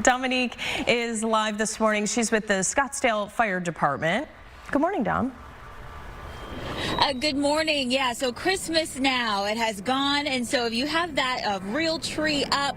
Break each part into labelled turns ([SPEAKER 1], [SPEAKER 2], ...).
[SPEAKER 1] Dominique is live this morning. She's with the Scottsdale Fire Department. Good morning, Dom.
[SPEAKER 2] Good morning. Yeah, so Christmas now, it has gone, and so if you have that real tree up,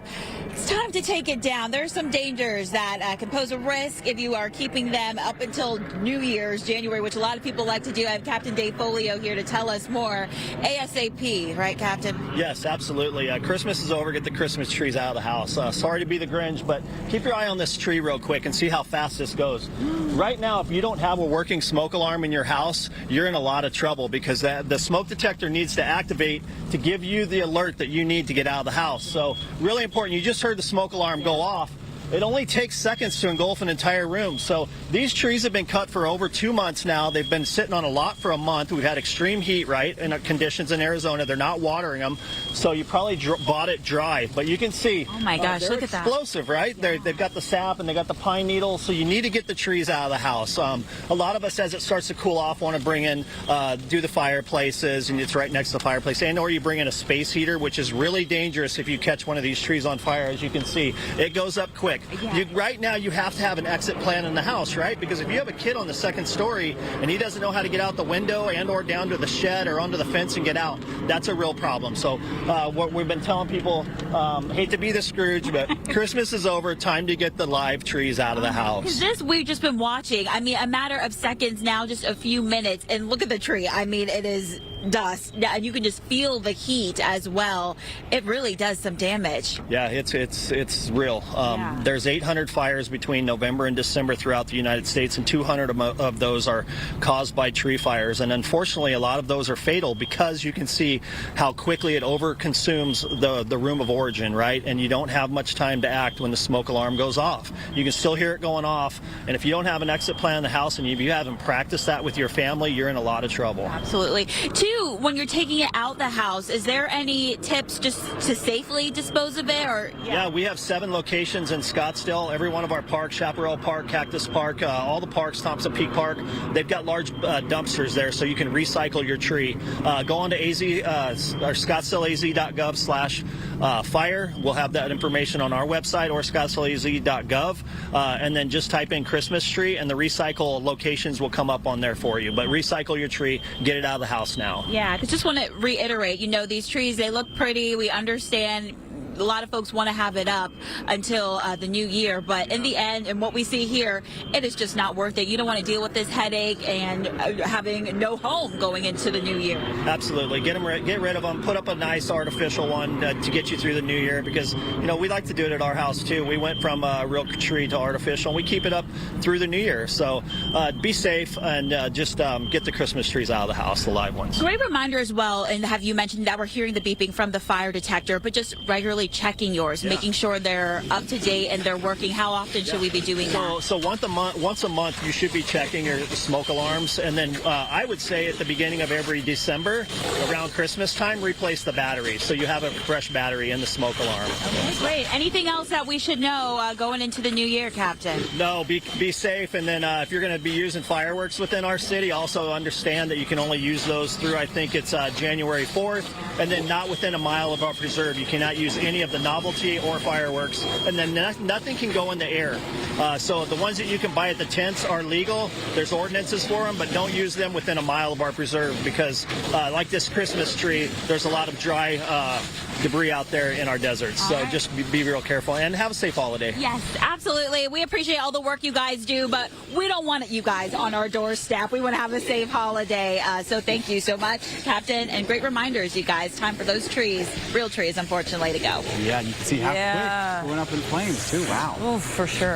[SPEAKER 2] it's time to take it down. There are some dangers that can pose a risk if you are keeping them up until New Year's, January, which a lot of people like to do. I have Captain Dave Folio here to tell us more ASAP, right, Captain?
[SPEAKER 3] Yes, absolutely. Christmas is over. Get the Christmas trees out of the house. Sorry to be the Grinch, but keep your eye on this tree real quick and see how fast this goes. Right now, if you don't have a working smoke alarm in your house, you're in a lot of trouble because the smoke detector needs to activate to give you the alert that you need to get out of the house. So really important. You just heard the smoke alarm go off. It only takes seconds to engulf an entire room. So these trees have been cut for over 2 months now. They've been sitting on a lot for a month. We've had extreme heat, right, in conditions in Arizona. They're not watering them. So you probably bought it dry. But you can see,
[SPEAKER 2] oh my gosh, look at that.
[SPEAKER 3] Explosive, right?
[SPEAKER 2] Yeah.
[SPEAKER 3] They've got the sap and they got the pine needles. So you need to get the trees out of the house. A lot of us, as it starts to cool off, want to bring in, do the fireplaces, and it's right next to the fireplace. And or you bring in a space heater, which is really dangerous if you catch one of these trees on fire. As you can see, it goes up quick.
[SPEAKER 2] Yeah.
[SPEAKER 3] Right now, you have to have an exit plan in the house, right? Because if you have a kid on the second story and he doesn't know how to get out the window and or down to the shed or onto the fence and get out, that's a real problem. So what we've been telling people, hate to be the Scrooge, but Christmas is over. Time to get the live trees out of the house.
[SPEAKER 2] Because this we've just been watching, I mean, a matter of seconds now, just a few minutes, and look at the tree. I mean, it is dust, and you can just feel the heat as well. It really does some damage.
[SPEAKER 3] Yeah, it's real. There's 800 fires between November and December throughout the United States, and 200 of those are caused by tree fires. And unfortunately, a lot of those are fatal because you can see how quickly it overconsumes the room of origin, right? And you don't have much time to act when the smoke alarm goes off. You can still hear it going off, and if you don't have an exit plan in the house and if you haven't practiced that with your family, you're in a lot of trouble.
[SPEAKER 2] Absolutely. Two, when you're taking it out the house, is there any tips just to safely dispose of it? Or
[SPEAKER 3] yeah, we have 7 locations in Scottsdale. Every one of our parks, Chaparral Park, Cactus Park, all the parks, Thompson Peak Park, they've got large dumpsters there so you can recycle your tree. Go on to scottsdaleaz.gov/fire. We'll have that information on our website or scottsdaleaz.gov, and then just type in Christmas tree and the recycle locations will come up on there for you. But recycle your tree, get it out of the house now.
[SPEAKER 2] Yeah, I just want to reiterate, you know, these trees, they look pretty. We understand a lot of folks want to have it up until the new year, but in the end, and what we see here, it is just not worth it. You don't want to deal with this headache and having no home going into the new year.
[SPEAKER 3] Absolutely. Get rid of them. Put up a nice artificial one to get you through the new year, because, you know, we like to do it at our house too. We went from a real tree to artificial, and we keep it up through the new year. So be safe and just get the Christmas trees out of the house, the live ones.
[SPEAKER 2] Great reminder as well, and have you mentioned that we're hearing the beeping from the fire detector, but just regularly checking yours, making sure they're up to date and they're working. How often should we be doing that?
[SPEAKER 3] So once a month you should be checking your smoke alarms, and then I would say at the beginning of every December, around Christmas time, replace the battery so you have a fresh battery in the smoke alarm.
[SPEAKER 2] Okay, great. Anything else that we should know going into the new year, Captain?
[SPEAKER 3] No, be safe, and then if you're going to be using fireworks within our city, also understand that you can only use those through, I think it's January 4th, and then not within a mile of our preserve. You cannot use any of the novelty or fireworks, and then nothing can go in the air. So the ones that you can buy at the tents are legal. There's ordinances for them, but don't use them within a mile of our preserve, because like this Christmas tree, there's a lot of dry debris out there in our deserts. So just be real careful and have a safe holiday.
[SPEAKER 2] Yes, absolutely. We appreciate all the work you guys do, but we don't want you guys on our doorstep. We want to have a safe holiday. So thank you so much, Captain, and great reminders, you guys. Time for those trees, real trees, unfortunately, to go.
[SPEAKER 4] Yeah, you can see how quick it went up in flames, too. Wow.
[SPEAKER 1] Oh, for sure.